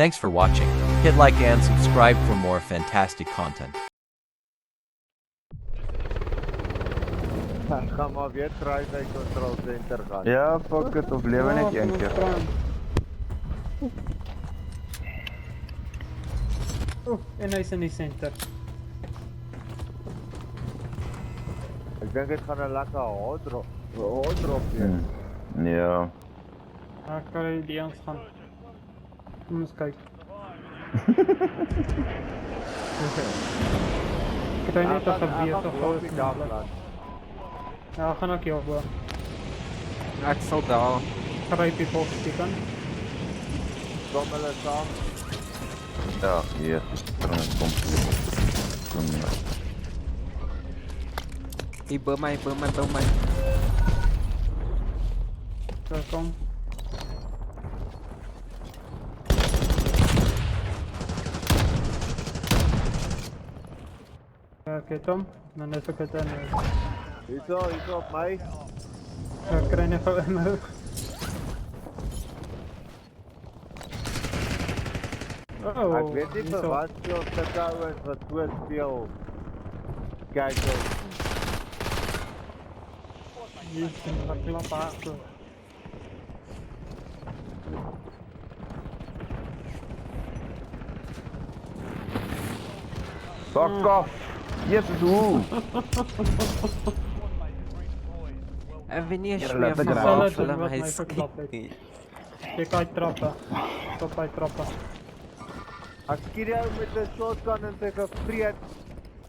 Thanks for watching. Hit like and subscribe for more fantastic content. Ga maar weer terug naar control center gaan. Ja, fuck it, of leven net één keer. Oeh, en hij is in die center. Ik denk het gaat een lekker hard drop weer. Ja. Ja, ik kan die angst gaan. Kom eens kijken. Ik weet niet of dat bier toch wel is. Ja, we gaan ook hier op. Ek sal daar. Grijp je volgens die kan. Kom hulle saam. Ja, hier. Kom. Hy by my. Zo, kom. Ja, oké Tom, dan is ik het in. Hierso op mij. Ja, ik krijg even in mijn hoofd. Oh, Ik weet niet van wat veel vertrouwen is wat so speel. Kijk eens. Hier is een klap achter. Fuck off! Jezus, hoe? En wanneer Ja, jy laat ek van raak. af hulle Wat my my verklap skiet het. nie. Je kan trappen. Stop bij trappen. Ek skiet jou met 'n shotgun en sy gevreet.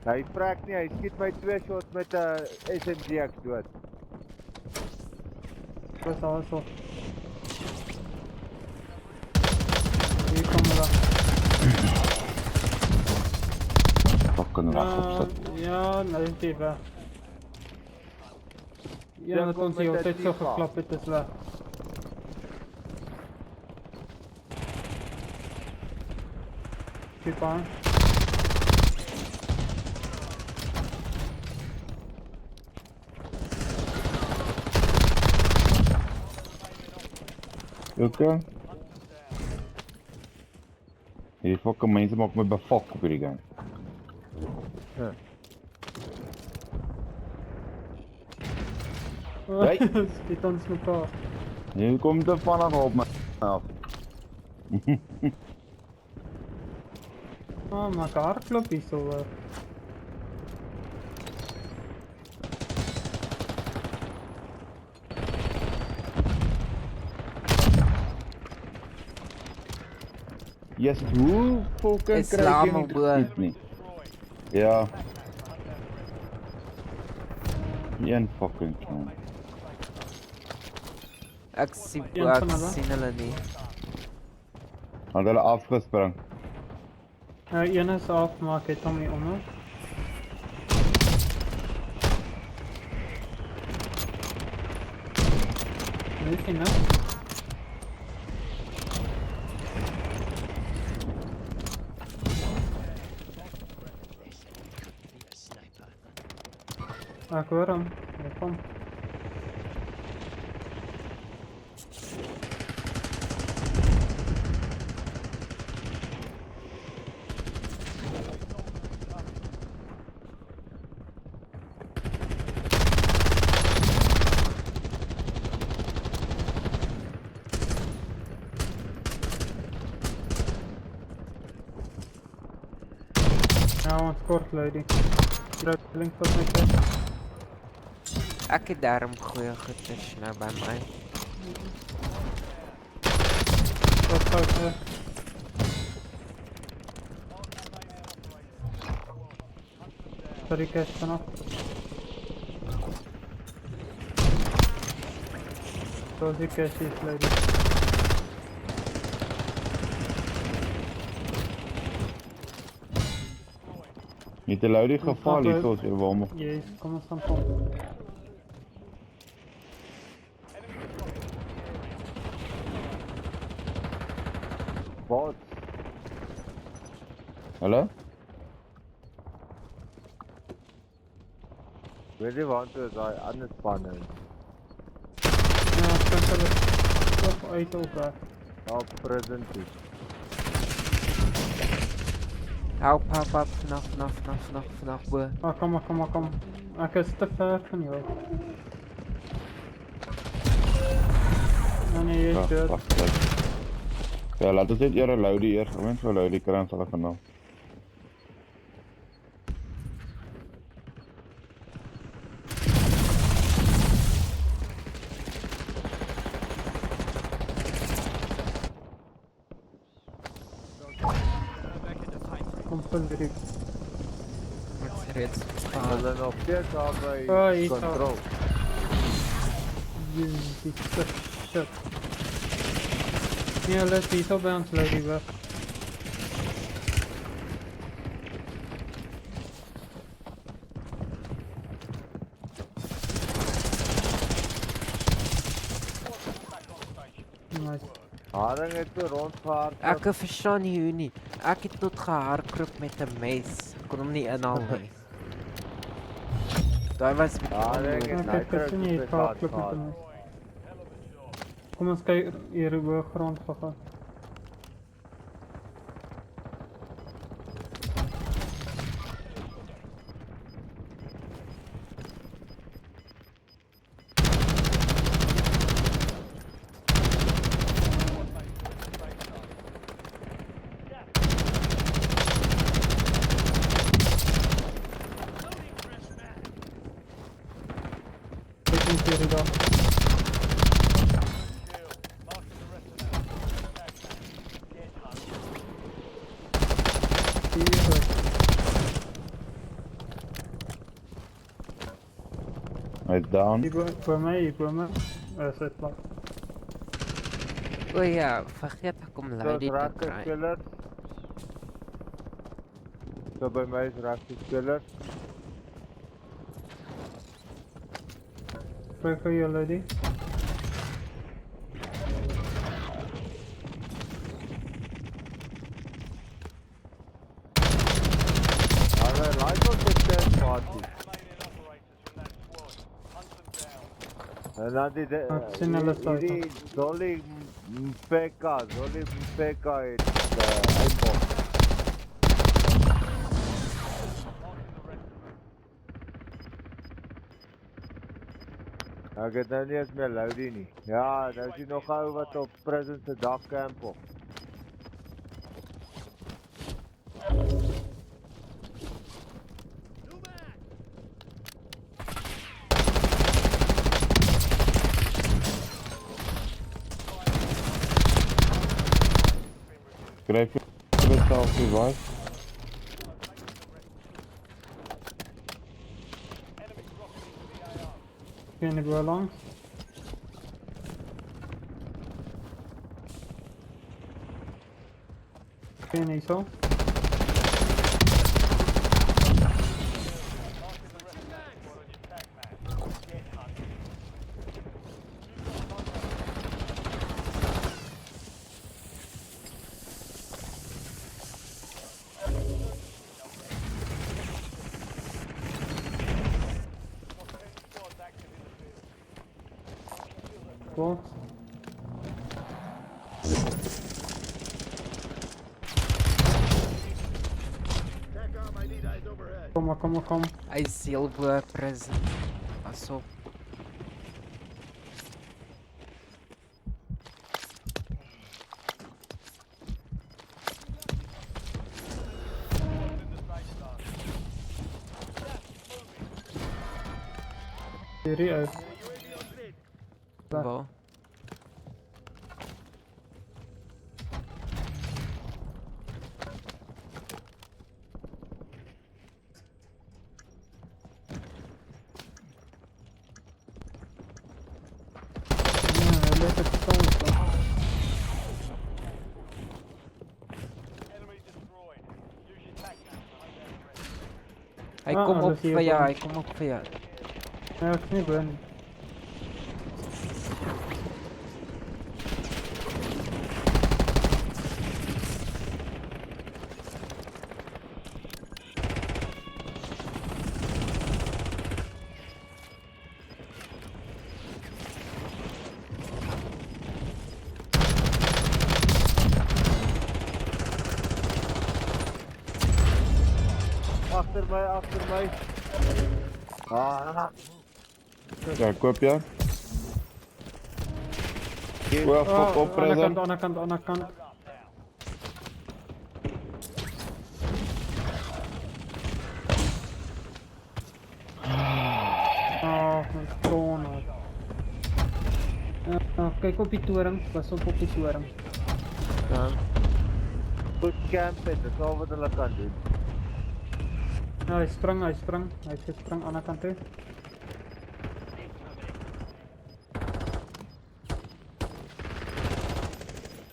Hy vrek nie, hy skiet my 2 shots met 'n SMG ek dood. Dat is al zo. Hier komen we. Fucking ras opzet. Ja, nou is die weg. Ja, dat ons hier altijd zo geklapt, het is weg. Keep on. Oké. Hierdie fucking mense maak my befok op hierdie game. Hey. Schiet ons elkaar. Hier komt er vanaf op my af. Oh, maar hardloop hier zo. Yes, hoe fucking Is krijg laat je maar niet boer. geskiet nie? Ja. Een fucking kill. Ek sien Een van ek hulle? sien hulle nie. Had hulle afgespring. Eén is af, maar ik heb hem niet onder. Nu is hij net. Ik hoor hem. Ja, kom. Ja, want kort lady. Druk links op mijn kant. Ek het daarom goeie goeders nou by my. Wat fout weg. Sorry, cash vanaf. Zoals die cash is, lady. Niet te luid geval hier zoals je wel. Jezus, kom eens dan kom. Wat? Hallo? Weet je wat is daai ander spanne? Ja, ik kan er toch uit elkaar. Op prison toe. Help, vanaf bo. Kom. Ek is te ver van jou. Nee, jy Ja, is dood. wacht, kijk. Ja, laat ons net eer een loudie eer. Gewoon zo'n loudie krijgen, zal ik gaan nou. Kom Pulverik. Met reeds Hulle nog steeds daar by Oh, hier is control. Die shit. Nee, hulle is hier so by ons lady weg. Nice. Haring het toe rondgehard. Ek verstaan nie hoe nie. Ek het tot gehardloop met 'n mes. Ek kon hom nie inhaal nie. Daai was Haring Ek het het gesien jy het gehardloop met hom. Kom ons kyk hier oor grond gegaan. Ek moet hier daar. Hij is down. Hier by my. Is dit plat. O ja, vergeet ek om Soos lady te rakke kry. killers. So by my is rakke killers. Kry vir jou lady. Hulle like ons het tent party. En dan Ek sien hulle staan. die Dolly Mpeka het uitbom. Ek het nou nie eens meer loudie nie. Ja, nou is hier nog ou wat op prison se dak camp op. Krijg je het zelf revive? Can you go along? Can you so? Cool. Kom. Hy is heel bo prison. Pas op. Hierdie uit. Waar? Ja, hulle het het soms. Hy Ah, kom hulle op is hier vir jou, bo. hy kom op vir jou. Ja, ek is nie bo nie. agter my. Ah, Ja, koop jy? give O, fok op present. Ander kant. Mijn kroon. Kijk op die toren, pas op die toren. Dan. good camp en dis al wat hulle kan doen. Ja, hij sprang. Hij is gesprang aan de kant toe.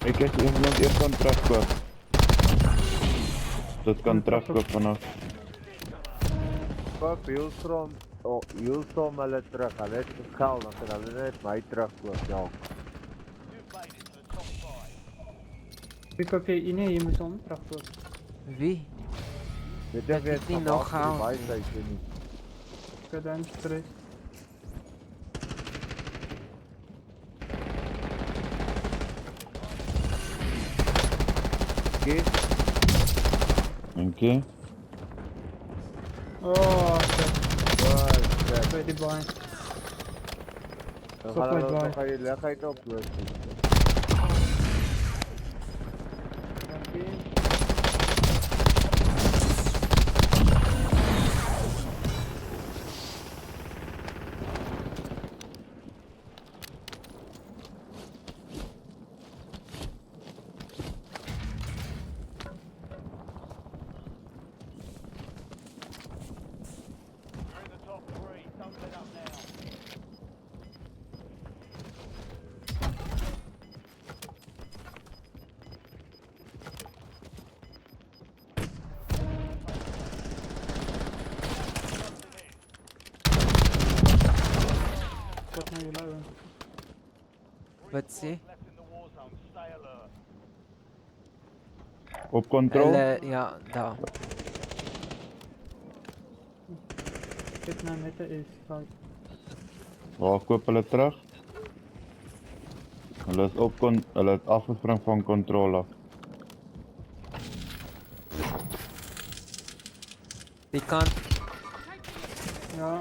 Kyk as iemand eers kan terugkoop. Dit kan terugkoop vanaf. Koop Hielstorm hulle terug. Hulle het geld, dan kan hulle net my terugkoop, ja. Wie koop je in? Je moet om terug. Wie? Dit Dat is weer het nie nog gehaal nie. wysheid nie. Ik dan stress. Okay, Dankie. Oh, shit. goed. Bij die boy. Dan Stop gaan my hulle boy. nog aan die ligheid oploos. Wat nou jullie doen? Wat sê? Op control. Hulle, ja, daar. Dit nou net is fout. Waar koop hulle terug? Hulle het afgespring van control af. Die kant. Ja.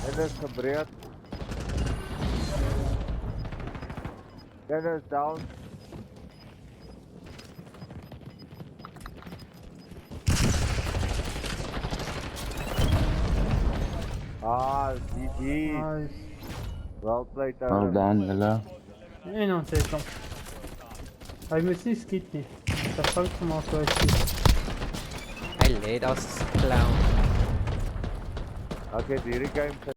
En is gebreek. En is down. Ah, GG. Nice. Well played, Well Aaron. done, julle. En dan zeg ik. Hij moet niet schieten. Dat fout gemaakt waar hij schiet. Hy lê daar soos 'n clown. Okay, hierdie game